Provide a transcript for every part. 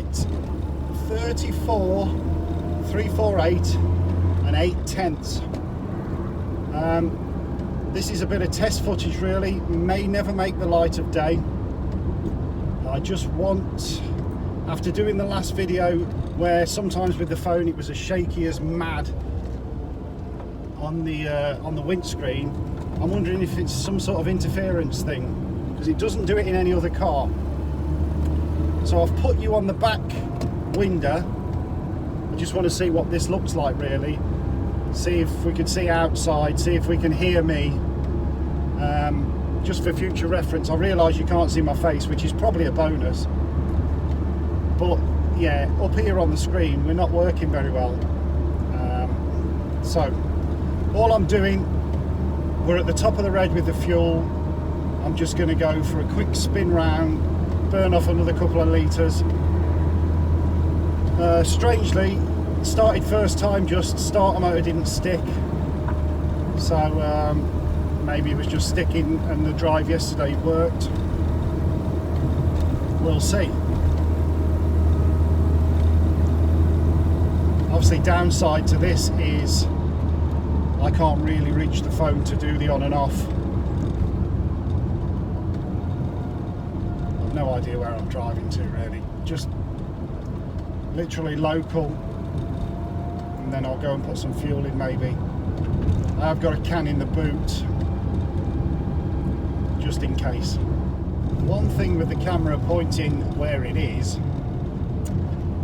Right, 34, 348 and 8/10. This is a bit of test footage really, may never make the light of day. I just want, after doing the last video where sometimes with the phone it was as shaky as mad on the windscreen, I'm wondering if it's some sort of interference thing, because it doesn't do it in any other car. So I've put you on the back window. I just want to see what this looks like really. See if we can see outside, see if we can hear me. Just for future reference, I realise you can't see my face, which is probably a bonus. But yeah, up here on the screen, we're not working very well. So, all I'm doing, we're at the top of the red with the fuel. I'm just going to go for a quick spin round, burn off another couple of litres. Strangely, started first time, just starter motor didn't stick. So maybe it was just sticking and the drive yesterday worked. We'll see. Obviously, downside to this is I can't really reach the phone to do the on and off. I've no idea where I'm driving to really. Just literally local, and then I'll go and put some fuel in maybe. I've got a can in the boot just in case. One thing with the camera pointing where it is,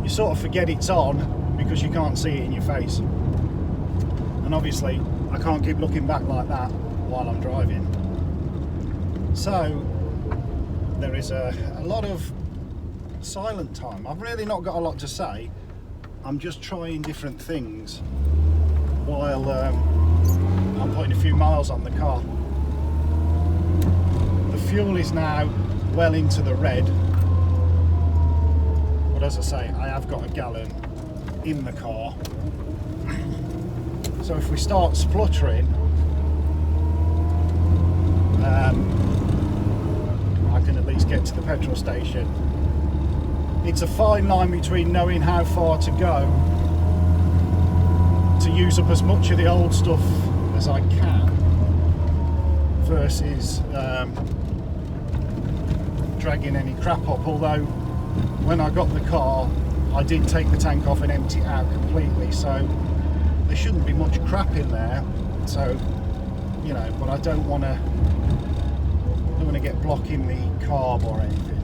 you sort of forget it's on because you can't see it in your face. And obviously I can't keep looking back like that while I'm driving. So there is a lot of silent time. I've really not got a lot to say. I'm just trying different things while I'm putting a few miles on the car. The fuel is now well into the red, but as I say, I have got a gallon in the car. So if we start spluttering, I can at least get to the petrol station. It's a fine line between knowing how far to go to use up as much of the old stuff as I can versus dragging any crap up. Although when I got the car, I did take the tank off and empty it out completely, so there shouldn't be much crap in there. So, you know, but I don't want to get blocking the carb or anything.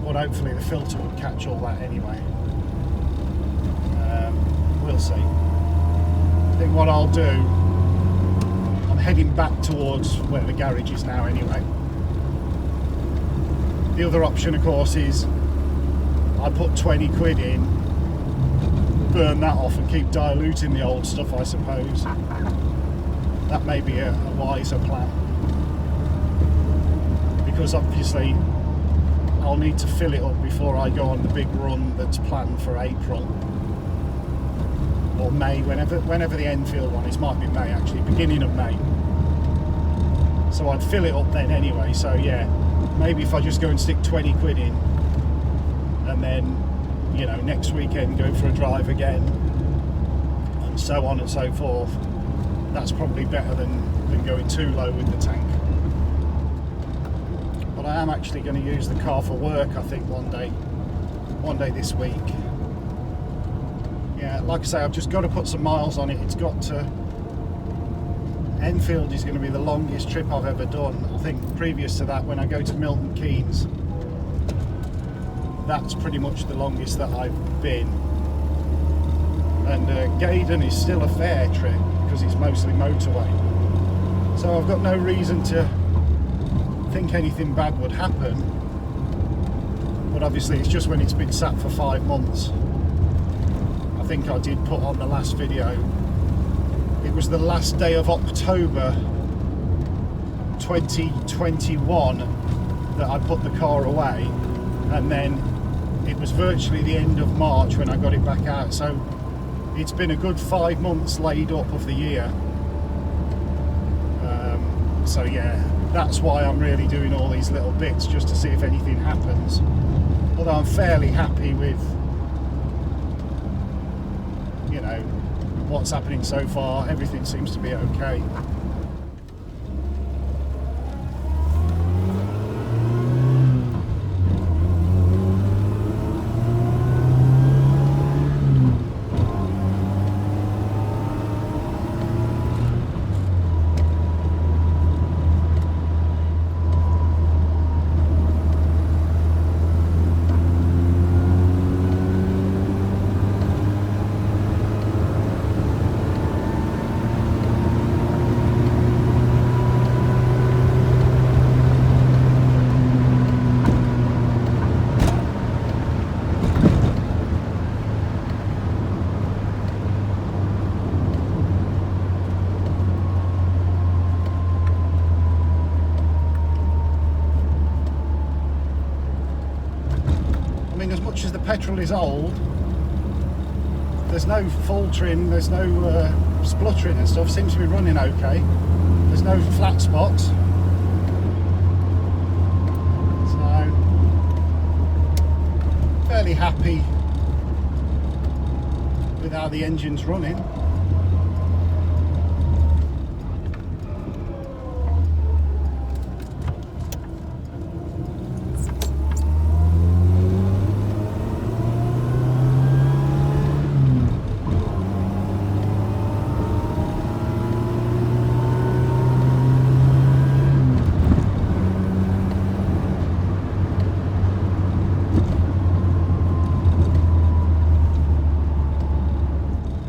But hopefully the filter will catch all that anyway. We'll see. I think what I'll do, I'm heading back towards where the garage is now anyway. The other option of course is I put 20 quid in, burn that off and keep diluting the old stuff, I suppose. That may be a wiser plan, because obviously I'll need to fill it up before I go on the big run that's planned for April or May, whenever the Enfield one is. Might be May actually, beginning of May. So I'd fill it up then anyway. So yeah, maybe if I just go and stick 20 quid in, and then, you know, next weekend go for a drive again, and so on and so forth. That's probably better than going too low with the tank. But I am actually going to use the car for work, I think, one day this week. Yeah, like I say, I've just got to put some miles on it. It's got to... Enfield is going to be the longest trip I've ever done. I think previous to that, when I go to Milton Keynes, that's pretty much the longest that I've been. And Gaydon is still a fair trip because it's mostly motorway. So I've got no reason to think anything bad would happen. But obviously it's just when it's been sat for 5 months. I think I did put on the last video, it was the last day of October 2021 that I put the car away, and then it was virtually the end of March when I got it back out. So it's been a good 5 months laid up of the year. So yeah, that's why I'm really doing all these little bits, just to see if anything happens. Although I'm fairly happy with, you know, what's happening so far. Everything seems to be okay. I mean, as much as the Petrol is old, there's no faltering, there's no spluttering and stuff. Seems to be running okay. There's no flat spots. So, fairly happy with how the engine's running.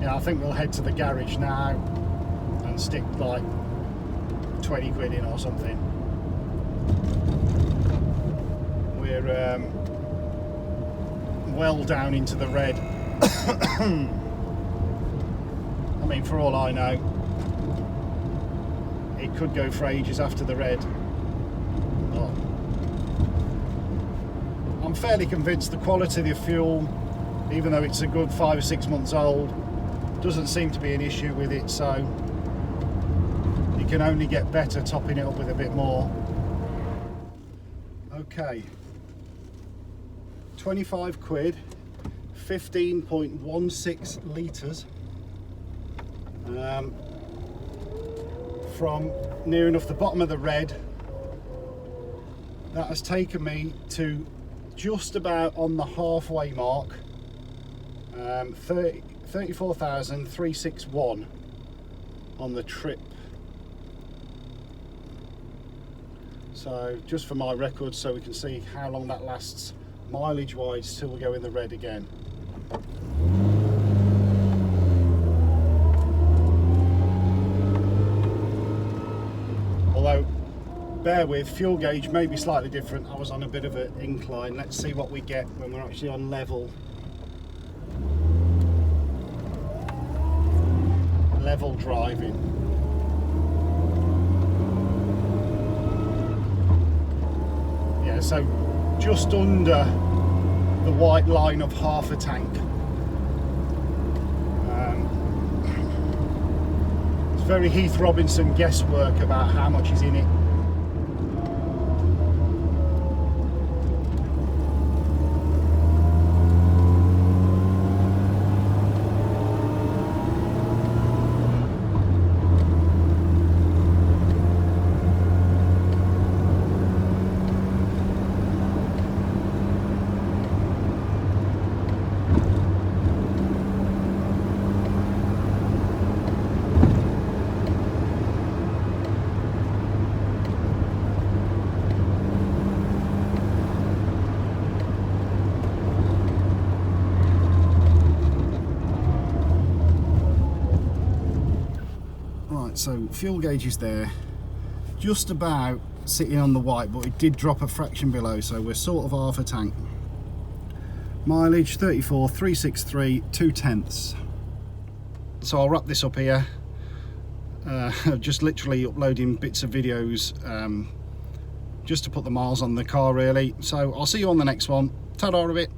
I think we'll head to the garage now and stick like 20 quid in or something. We're well down into the red. I mean, for all I know, it could go for ages after the red. Oh. I'm fairly convinced the quality of the fuel, even though it's a good 5 or 6 months old, doesn't seem to be an issue with it, so you can only get better topping it up with a bit more. Okay, 25 quid, 15.16 litres, from near enough the bottom of the red. That has taken me to just about on the halfway mark, 34,361 on the trip. So just for my records, so we can see how long that lasts mileage wise till we go in the red again. Although, bear with, fuel gauge may be slightly different. I was on a bit of an incline. Let's see what we get when we're actually on level driving. Yeah, so just under the white line of half a tank. It's very Heath Robinson guesswork about how much is in it. So fuel gauge is there, just about sitting on the white, but it did drop a fraction below, so we're sort of half a tank. Mileage 34,363, 2/10. So I'll wrap this up here. Just literally uploading bits of videos just to put the miles on the car really. So I'll see you on the next one. Ta-da a bit.